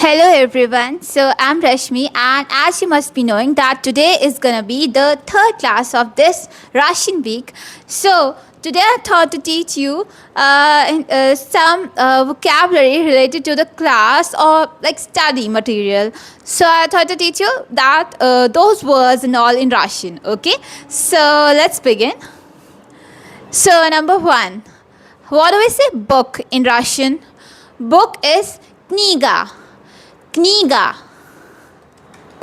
Hello everyone. So I'm Rashmi, and as you must be knowing that today is gonna be the third class of this Russian week. So today I thought to teach you some vocabulary related to the class or like study material. So I thought to teach you that those words and all in Russian. Okay. So let's begin. So number one, what do we say book in Russian? Book is kniga. Kniga.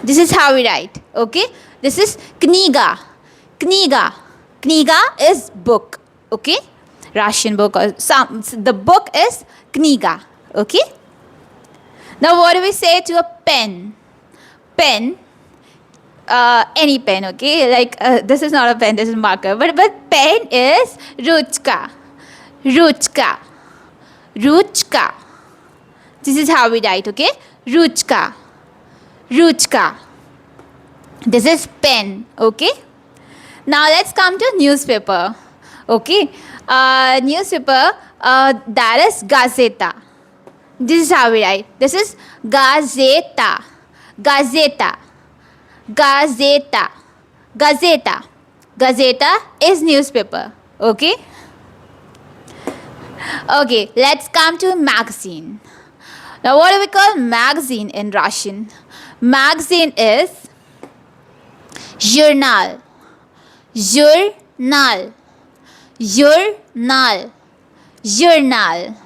This is how we write. Okay. This is kniga. Kniga. Kniga is book. Okay. Russian book or some. The book is kniga. Okay. Now what do we say to a pen? Pen. Any pen. Okay. Like this is not a pen. This is marker. But pen is ruchka. Ruchka. Ruchka. This is how we write. Okay. Ruchka. Ruchka. This is pen. Okay. Now let's come to newspaper. Okay. Newspaper, that is gazeta. This is how we write. This is gazeta. Gazeta. Gazeta. Gazeta. Gazeta is newspaper. Okay. Okay. Let's come to magazine. Now, what do we call magazine in Russian? Magazine is journal. Journal. Journal. Journal.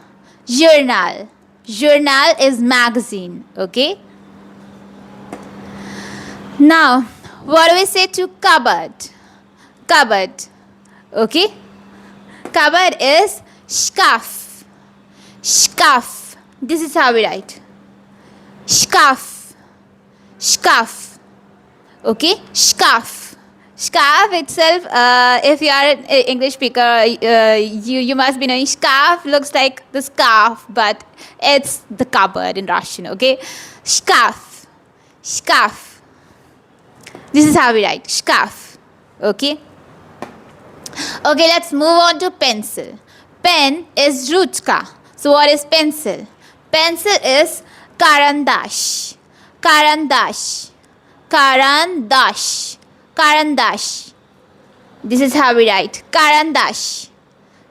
Journal. Journal is magazine. Okay. Now, what do we say to cupboard? Cupboard. Okay. Cupboard is shkaf. Shkaf. This is how we write. Shkaf. Shkaf. Okay. Shkaf. Shkaf itself, if you are an English speaker, you must be knowing shkaf looks like the scarf, but it's the cupboard in Russian. Okay. Shkaf. Shkaf. This is how we write. Shkaf. Okay. Okay, let's move on to pencil. Pen is ruchka. So what is pencil? Pencil is karandash. Karandash. Karandash. Karandash. This is how we write. Karandash.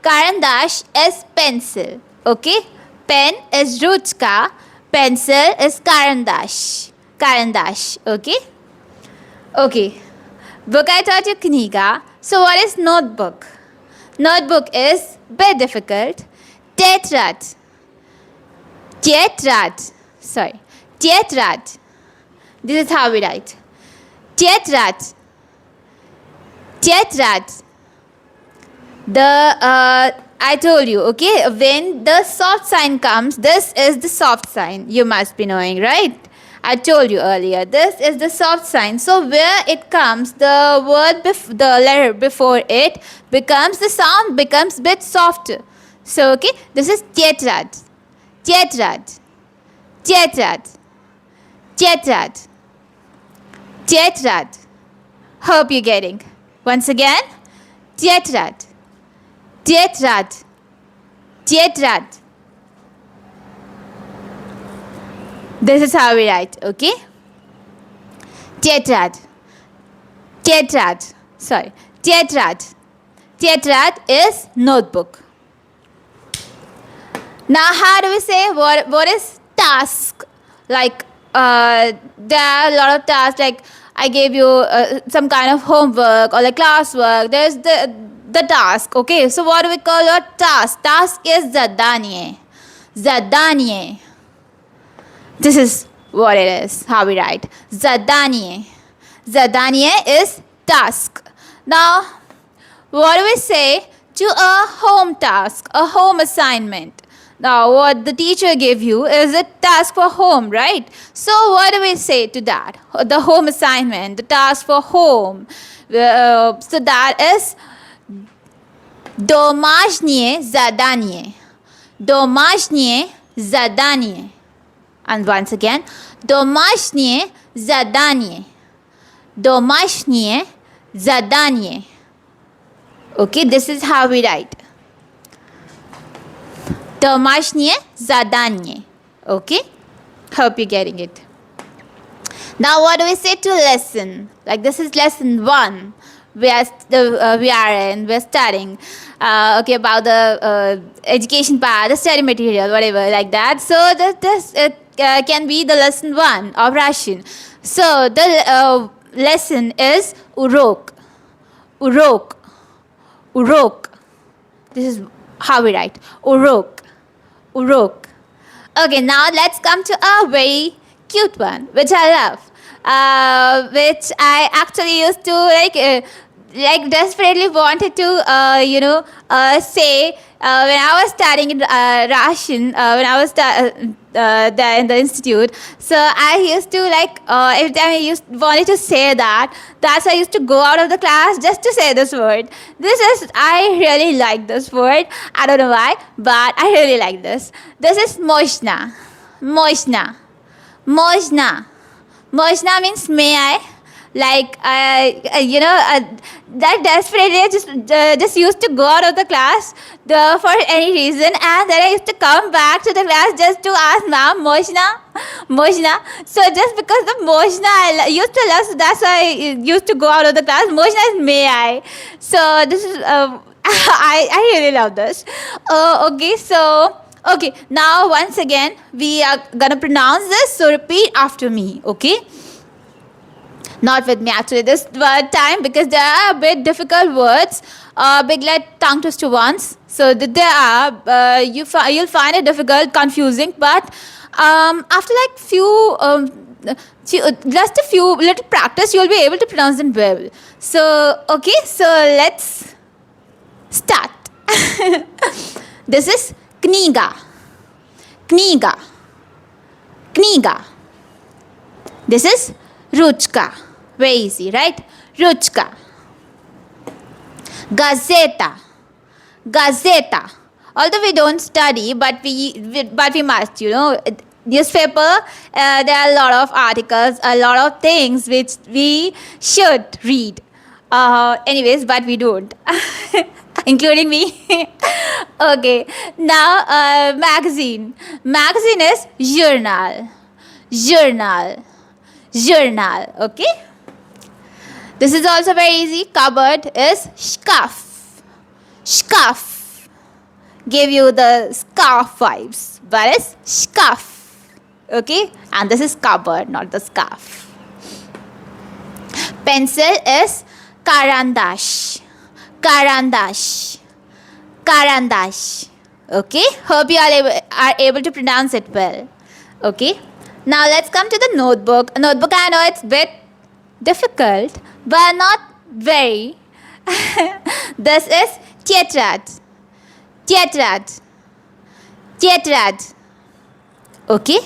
Karandash is pencil. Okay. Pen is ruchka. Pencil is karandash. Karandash. Okay. Okay. Book I taught you kniga. So what is notebook? Notebook is bit difficult. Tetrad. Tetrad. Sorry. Tetrad. This is how we write. Tetrad. Tetrad. I told you, okay, when the soft sign comes, this is the soft sign. You must be knowing, right? I told you earlier. This is the soft sign. So where it comes, the word, the letter before it becomes, the sound becomes bit softer. So, okay, this is tetrad. Tetrad. Tetrad. Tetrad. Tetrad. Hope you're getting. Once again, tetrad. Tetrad. Tetrad. This is how we write, okay? Tetrad. Tetrad. Sorry. Tetrad. Tetrad is notebook. Now, how do we say what is task? Like, there are a lot of tasks. Like, I gave you some kind of homework or like classwork. There's the task. Okay, so what do we call your task? Task is zadanie. Zadanie. This is what it is. How we write zadanie. Zadanie is task. Now, what do we say to a home task? A home assignment. Now, what the teacher gave you is a task for home, right? So, what do we say to that? The home assignment, the task for home. So, that is домашнее задание. Домашнее задание. And once again, домашнее задание. Домашнее задание. Okay, this is how we write. Домашнее задание. Okay? Hope you're getting it. Now, what do we say to lesson? Like, this is lesson 1. We're studying okay, about the education part, the study material, whatever, like that. So this can be the lesson 1 of Russian. So the lesson is urok. Urok. Urok. This is how we write. Urok. Urok. Okay, now let's come to a very cute one, which I love, which I actually used to like desperately wanted to say when I was studying in Russian, when I was there in the institute. So I used to every time wanted to say that's why I used to go out of the class just to say this word. I really like this word. I don't know why, but I really like this. This is moshna. Moshna. Moshna. Moshna means may I. That desperately I just used to go out of the class for any reason, and then I used to come back to the class just to ask ma'am, moshna, moshna. So just because the moshna I used to love, so that's why I used to go out of the class. Moshna is may I. So this is I really love this. Okay, now once again we are gonna pronounce this. So repeat after me. Okay. Not with me actually this time, because there are a bit difficult words, big like tongue twister ones. So there are you'll find it difficult, confusing, but after just a few little practice, you'll be able to pronounce them well. So okay, so let's start. This is kniga. Kniga. Kniga. This is ruchka. Very easy, right? Ruchka. Gazeta. Gazeta. Although we don't study, but we must, newspaper, there are a lot of articles, a lot of things which we should read. Anyways, but we don't. Including me. Okay. Now, magazine. Magazine is journal. Journal. Journal. Okay. This is also very easy. Cupboard is shkaf. Shkaf. Give you the scarf vibes. But it's shkaf. Okay. And this is cupboard, not the scarf. Pencil is karandash. Karandash. Karandash. Okay. Hope you are able to pronounce it well. Okay. Now let's come to the notebook. Notebook, I know it's a bit difficult, but not very. This is tetrad. Tetrad. Tetrad. Okay.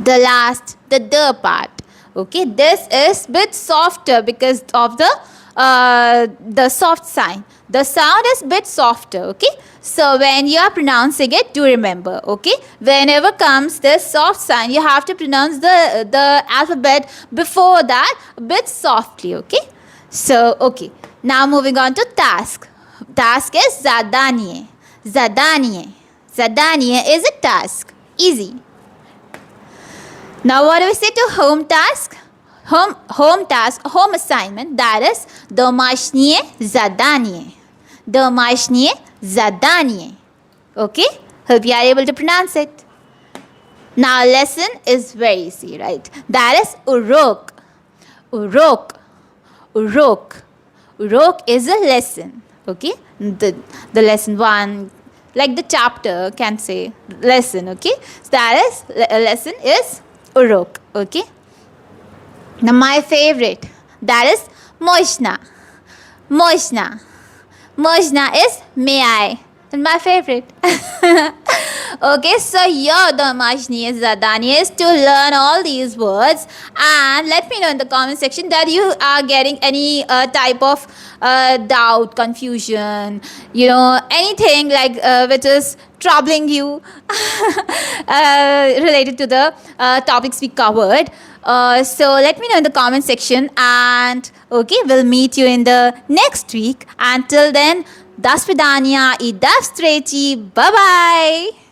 The part. Okay. This is bit softer because of the soft sign. The sound is bit softer, okay? So when you are pronouncing it, do remember, okay? Whenever comes this soft sign, you have to pronounce the alphabet before that a bit softly, okay? So, okay. Now moving on to task. Task is zadanie. Zadanie. Zadanie is a task. Easy. Now what do we say to home task? Home task, home assignment, that is домашнее задание. Домашнее задание. Okay? Hope you are able to pronounce it. Now lesson is very easy, right? That is urok. Urok. Urok. Urok is a lesson. Okay? The lesson 1, like the chapter can say lesson, okay? So that is, a lesson is urok. Okay? Now my favorite, that is moshna. Moshna. Moshna is may I. And my favorite. Okay, so your domashniye zadaniye is to learn all these words, and let me know in the comment section that you are getting any type of doubt, confusion, anything like which is troubling you related to the topics we covered. So let me know in the comment section, and okay, we'll meet you in the next week. Until then, до свидания и до встречи. Bye bye.